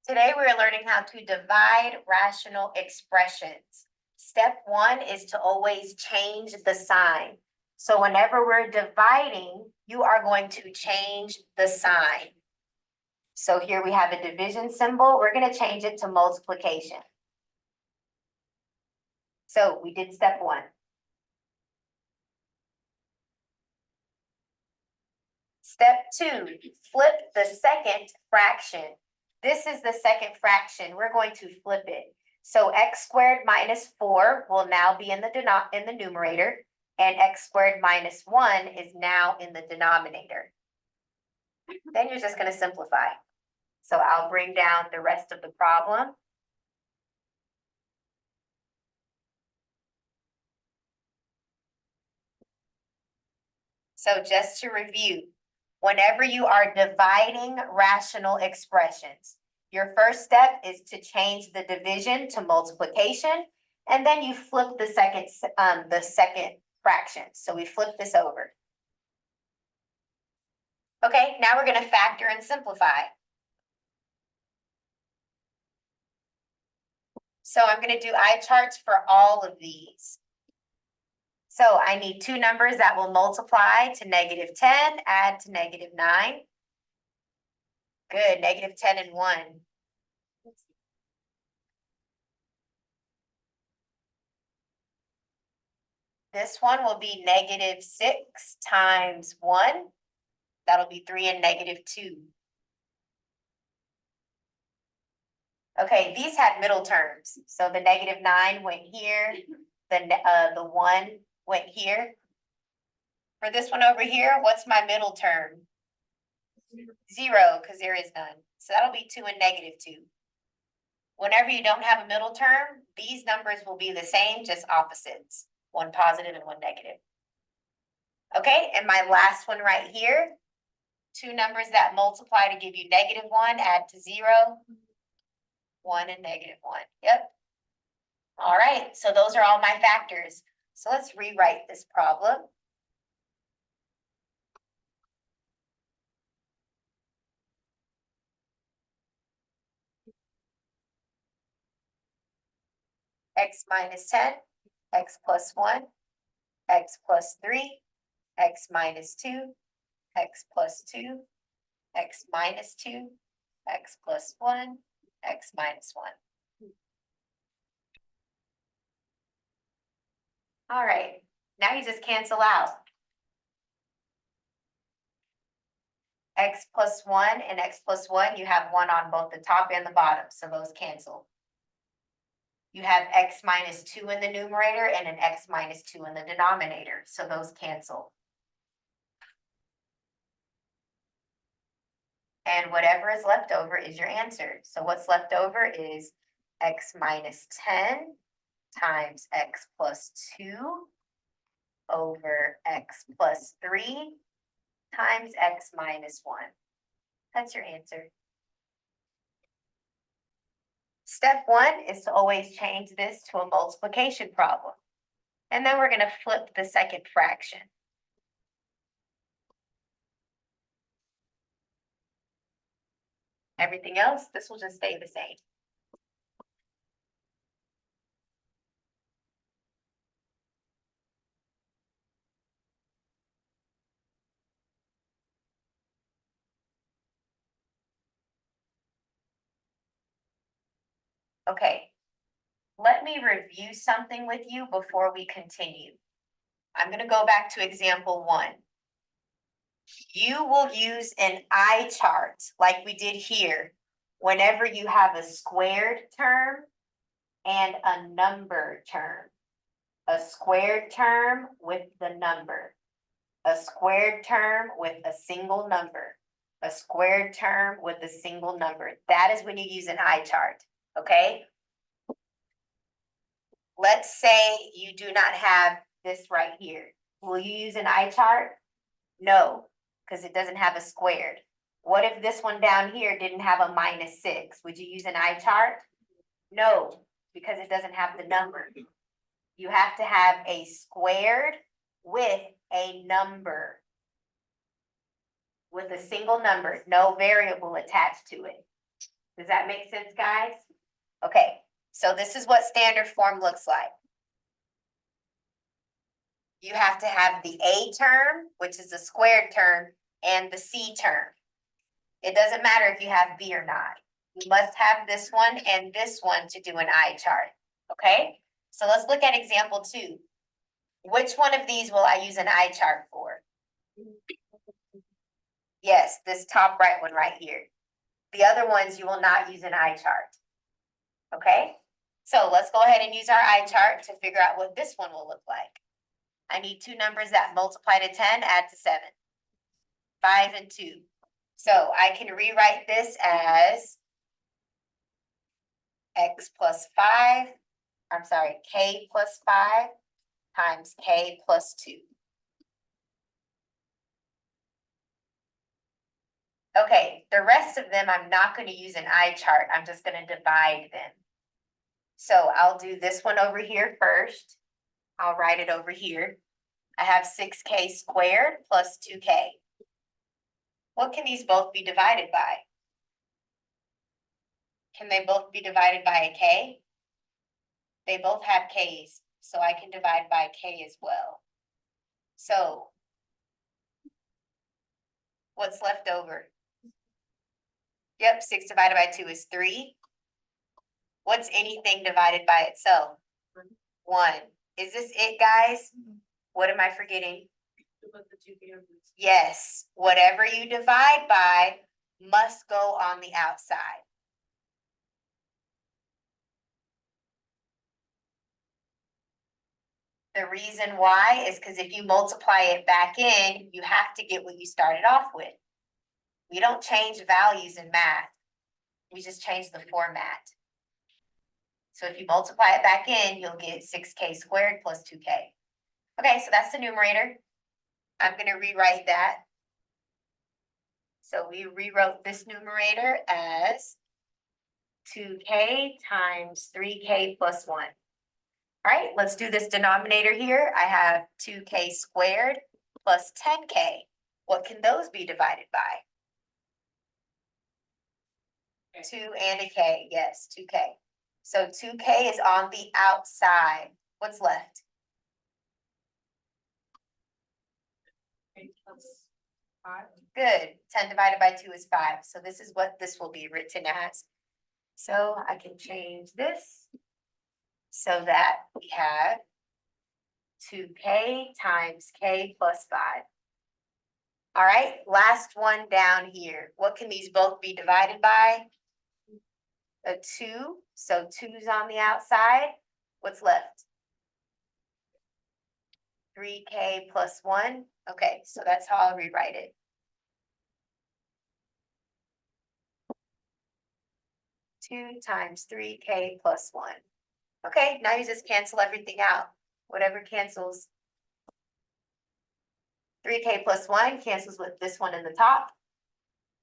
Today we're learning how to divide rational expressions. Step one is to always change the sign. So whenever we're dividing, you are going to change the sign. So here we have a division symbol. We're going to change it to multiplication. So we did step one. Step two, flip the second fraction. This is the second fraction. We're going to flip it. So x squared minus 4 will now be in the numerator, and x squared minus 1 is now in the denominator. Then you're just going to simplify. So I'll bring down the rest of the problem. So just to review, whenever you are dividing rational expressions, your first step is to change the division to multiplication, and then you flip the second fraction. So we flip this over. Okay, now we're going to factor and simplify. So I'm going to do eye charts for all of these. So I need two numbers that will multiply to -10, add to -9. Good, -10 and 1. This one will be -6 times 1. That'll be 3 and -2. Okay, these had middle terms. So the -9 went here, the 1 went here. For this one over here, what's my middle term? 0, because there is none. So that'll be 2 and -2. Whenever you don't have a middle term, these numbers will be the same, just opposites. One positive and one negative. Okay, and my last one right here, two numbers that multiply to give you -1, add to 0, 1 and -1. Yep. All right, so those are all my factors. So let's rewrite this problem. X minus 10, x plus 1, x plus 3, x minus 2, x plus 2, x minus 2, x plus 1, x minus 1. All right, now you just cancel out. X plus 1 and x plus 1, you have 1 on both the top and the bottom, so those cancel. You have x minus 2 in the numerator and an x minus 2 in the denominator, so those cancel. And whatever is left over is your answer. So what's left over is x minus 10 times x plus 2 over x plus 3 times x minus 1. That's your answer. Step one is to always change this to a multiplication problem. And then we're going to flip the second fraction. Everything else, this will just stay the same. Okay, let me review something with you before we continue. I'm going to go back to example 1. You will use an eye chart like we did here whenever you have a squared term and a number term. A squared term with the number. A squared term with a single number. A squared term with a single number. That is when you use an eye chart, okay? Let's say you do not have this right here. Will you use an eye chart? No, because it doesn't have a squared. What if this one down here didn't have a -6? Would you use an eye chart? No, because it doesn't have the number. You have to have a squared with a number. With a single number, no variable attached to it. Does that make sense, guys? Okay, so this is what standard form looks like. You have to have the A term, which is the squared term, and the C term. It doesn't matter if you have B or not. You must have this one and this one to do an eye chart, okay? So let's look at example 2. Which one of these will I use an eye chart for? Yes, this top right one right here. The other ones you will not use an eye chart. Okay, so let's go ahead and use our eye chart to figure out what this one will look like. I need two numbers that multiply to 10, add to 7. 5 and 2. So I can rewrite this as x plus 5, I'm sorry, k plus 5 times k plus 2. Okay, the rest of them, I'm not going to use an eye chart. I'm just going to divide them. So I'll do this one over here first. I'll write it over here. I have 6k squared plus 2k. What can these both be divided by? Can they both be divided by a k? They both have k's, so I can divide by k as well. So what's left over? Yep, 6 divided by 2 is 3. What's anything divided by itself? 1. Is this it, guys? What am I forgetting? Yes, whatever you divide by must go on the outside. The reason why is because if you multiply it back in, you have to get what you started off with. We don't change values in math. We just change the format. So if you multiply it back in, you'll get 6k squared plus 2k. Okay, so that's the numerator. I'm going to rewrite that. So we rewrote this numerator as 2k times 3k plus 1. All right, let's do this denominator here. I have 2k squared plus 10k. What can those be divided by? 2 and a k, yes, 2k. So 2k is on the outside. What's left? Good. 10 divided by 2 is 5. So this is what this will be written as. So I can change this so that we have 2k times k plus 5. All right, last one down here. What can these both be divided by? A 2. So 2 is on the outside. What's left? 3k plus 1. Okay, so that's how I'll rewrite it. 2 times 3k plus 1. Okay, now you just cancel everything out. Whatever cancels. 3k plus 1 cancels with this one in the top.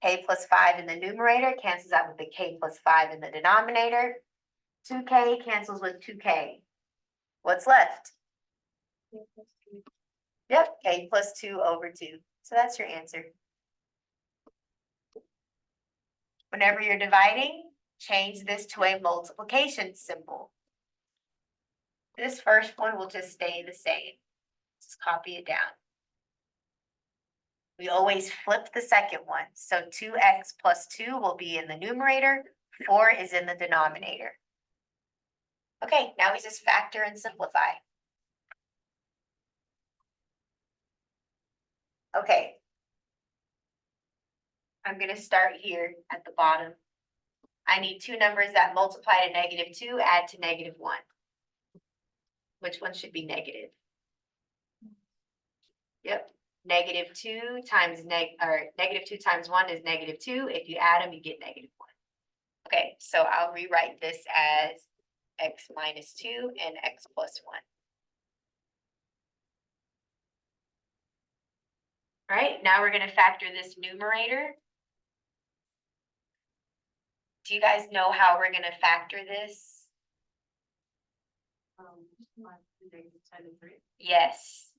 K plus 5 in the numerator cancels out with the k plus 5 in the denominator. 2k cancels with 2k. What's left? Yep, k plus 2 over 2. So that's your answer. Whenever you're dividing, change this to a multiplication symbol. This first one will just stay the same. Just copy it down. We always flip the second one. So 2x plus 2 will be in the numerator, 4 is in the denominator. Okay, now we just factor and simplify. Okay. I'm going to start here at the bottom. I need two numbers that multiply to -2, add to -1. Which one should be negative? Yep, -2 times -2 times 1 is -2. If you add them, you get -1. Okay, so I'll rewrite this as x minus 2 and x plus 1. All right, now we're going to factor this numerator. Do you guys know how we're going to factor this? Yes,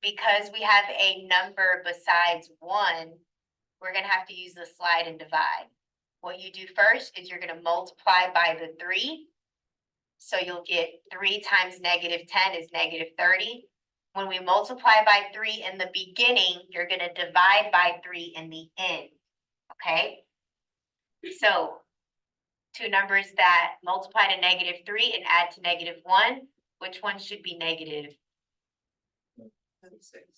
because we have a number besides 1, we're going to have to use the slide and divide. what you do first is you're gonna multiply by the 3. So you'll get 3 times -10 is -30. When we multiply by 3 in the beginning, you're gonna divide by 3 in the end, okay? So two numbers that multiply to -3 and add to -1, which one should be negative?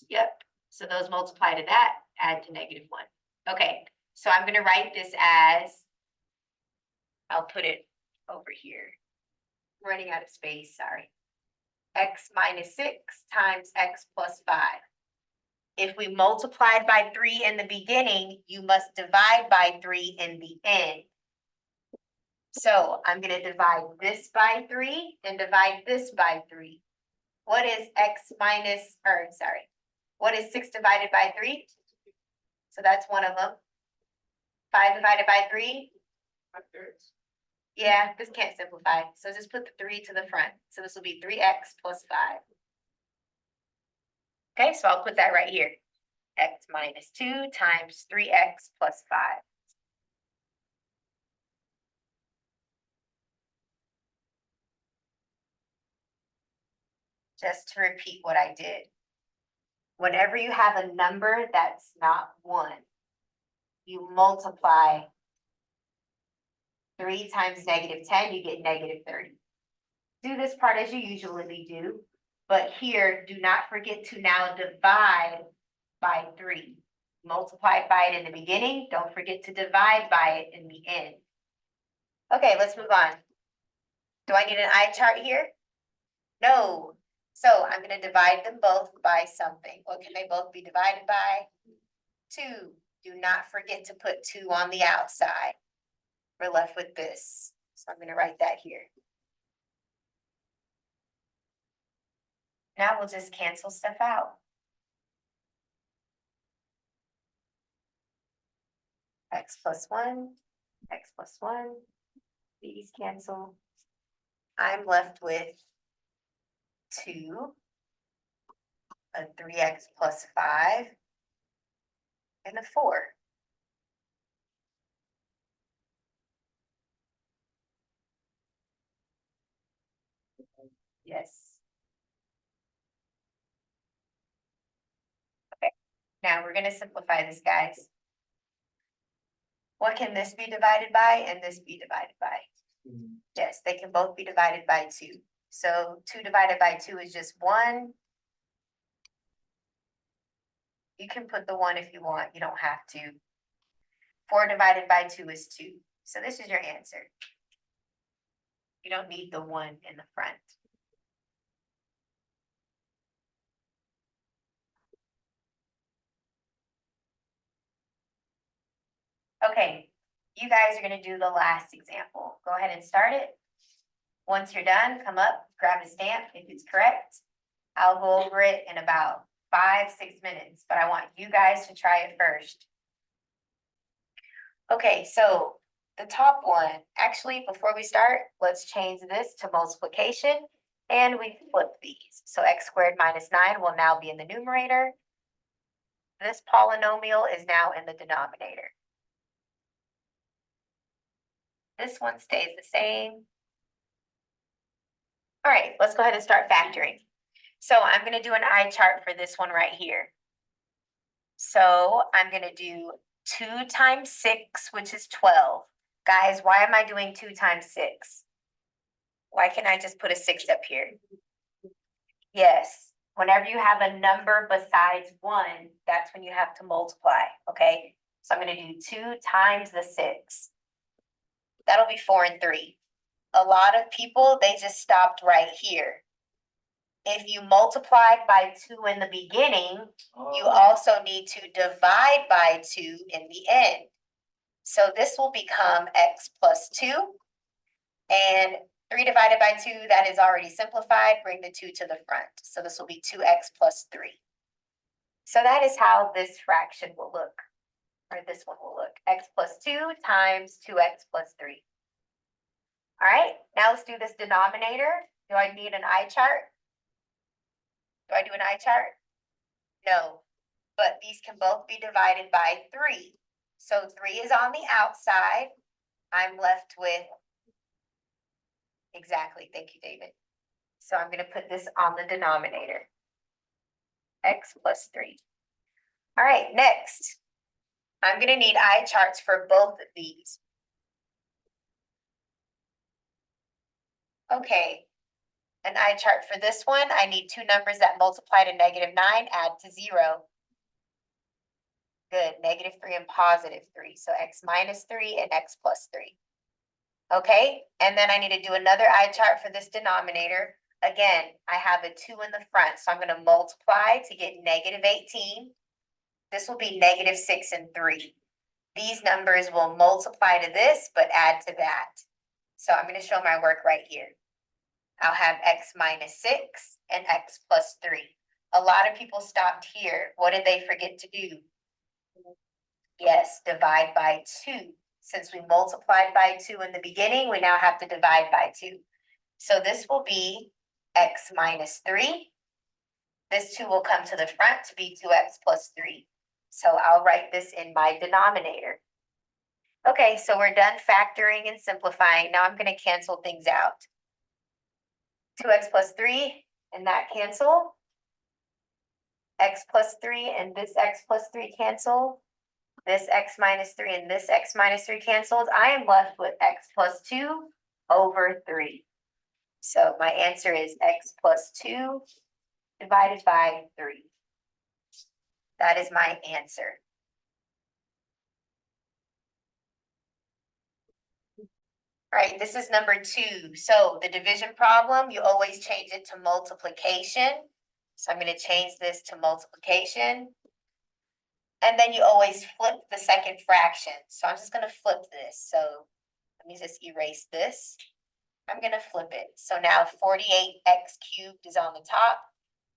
Yep, so those multiply to that, add to -1. Okay, so I'm gonna write this as, I'll put it over here. Running out of space, sorry. X minus 6 times x plus 5. If we multiplied by 3 in the beginning, you must divide by 3 in the end. So I'm gonna divide this by 3 and divide this by 3. What is x minus, or sorry, what is 6 divided by 3? So that's one of them. 5 divided by 3? 5/3. Yeah, this can't simplify, so just put the 3 to the front. So this will be 3x plus 5. Okay, so I'll put that right here. X minus 2 times 3x plus 5. Just to repeat what I did. Whenever you have a number that's not 1, you multiply 3 times -10, you get -30. Do this part as you usually do, but here, do not forget to now divide by 3. Multiply by it in the beginning, don't forget to divide by it in the end. Okay, let's move on. Do I need an eye chart here? No. So I'm gonna divide them both by something. What can they both be divided by? 2. Do not forget to put 2 on the outside. We're left with this. So I'm gonna write that here. Now we'll just cancel stuff out. X plus 1, x plus 1, these cancel. I'm left with 2, a 3x plus 5, and a 4. Yes. Okay, now we're gonna simplify this, guys. What can this be divided by and this be divided by? Yes, they can both be divided by 2. So 2 divided by 2 is just 1. You can put the 1 if you want, you don't have to. 4 divided by 2 is 2. So this is your answer. You don't need the 1 in the front. Okay, you guys are gonna do the last example. Go ahead and start it. Once you're done, come up, grab a stamp if it's correct. I'll go over it in about 5-6 minutes, but I want you guys to try it first. Okay, so the top one, actually, before we start, let's change this to multiplication and we flip these. So x squared minus 9 will now be in the numerator. This polynomial is now in the denominator. This one stays the same. All right, let's go ahead and start factoring. So I'm going to do an eye chart for this one right here. So I'm going to do 2 times 6, which is 12. Guys, why am I doing 2 times 6? Why can't I just put a 6 up here? Yes, whenever you have a number besides 1, that's when you have to multiply, okay? So I'm going to do 2 times the 6. That'll be 4 and 3. A lot of people, they just stopped right here. If you multiplied by 2 in the beginning, you also need to divide by 2 in the end. So this will become x plus 2. And 3 divided by 2, that is already simplified. Bring the 2 to the front. So this will be 2x plus 3. So that is how this fraction will look, or this one will look. X plus 2 times 2x plus 3. All right, now let's do this denominator. Do I need an eye chart? Do I do an eye chart? No, but these can both be divided by 3. So 3 is on the outside. I'm left with. Exactly, thank you, David. So I'm gonna put this on the denominator. X plus 3. All right, next. I'm gonna need eye charts for both of these. Okay. An eye chart for this one, I need two numbers that multiply to -9, add to 0. Good, -3 and +3. So x minus 3 and x plus 3. Okay, and then I need to do another eye chart for this denominator. Again, I have a 2 in the front, so I'm going to multiply to get -18. This will be -6 and 3. These numbers will multiply to this, but add to that. So I'm going to show my work right here. I'll have x minus 6 and x plus 3. A lot of people stopped here. What did they forget to do? Yes, divide by 2. Since we multiplied by 2 in the beginning, we now have to divide by 2. So this will be x minus 3. This 2 will come to the front to be 2x plus 3. So I'll write this in my denominator. Okay, so we're done factoring and simplifying. Now I'm going to cancel things out. 2x plus 3 and that cancel. X plus 3 and this x plus 3 cancel. This x minus 3 and this x minus 3 canceled. I am left with x plus 2 over 3. So my answer is x plus 2 divided by 3. That is my answer. All right, this is number 2. So the division problem, you always change it to multiplication. So I'm going to change this to multiplication. And then you always flip the second fraction. So I'm just going to flip this. So let me just erase this. I'm going to flip it. So now 48x cubed is on the top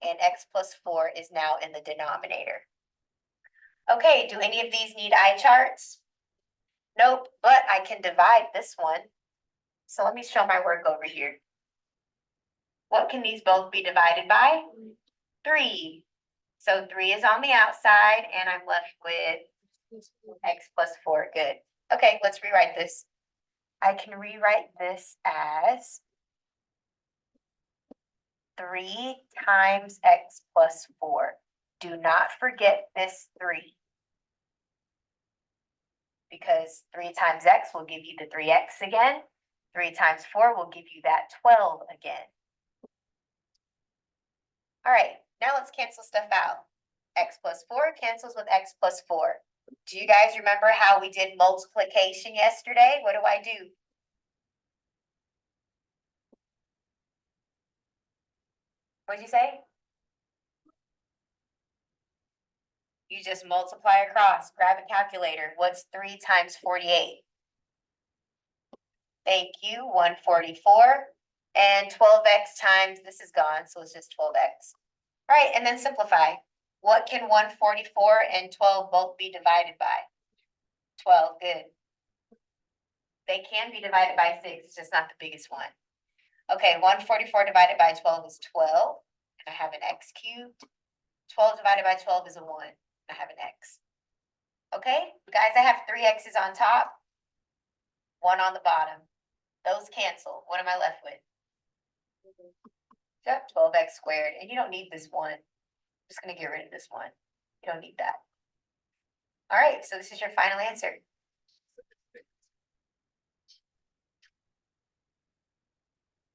and x plus 4 is now in the denominator. Okay, do any of these need eye charts? Nope, but I can divide this one. So let me show my work over here. What can these both be divided by? 3. So 3 is on the outside and I'm left with x plus 4. Good. Okay, let's rewrite this. I can rewrite this as 3 times x plus 4. Do not forget this 3. Because 3 times x will give you the 3x again. 3 times 4 will give you that 12 again. All right, now let's cancel stuff out. X plus 4 cancels with x plus 4. Do you guys remember how we did multiplication yesterday? What do? What'd you say? You just multiply across. Grab a calculator. What's 3 times 48? Thank you, 144. And 12x times, this is gone, so it's just 12x. All right, and then simplify. What can 144 and 12 both be divided by? 12, good. They can be divided by 6, it's just not the biggest one. Okay, 144 divided by 12 is 12, and I have an x cubed. 12 divided by 12 is a 1, I have an x. Okay, guys, I have 3 x's on top, 1 on the bottom. Those cancel. What am I left with? Yep, 12x squared, and you don't need this 1. I'm just going to get rid of this 1. You don't need that. All right, so this is your final answer.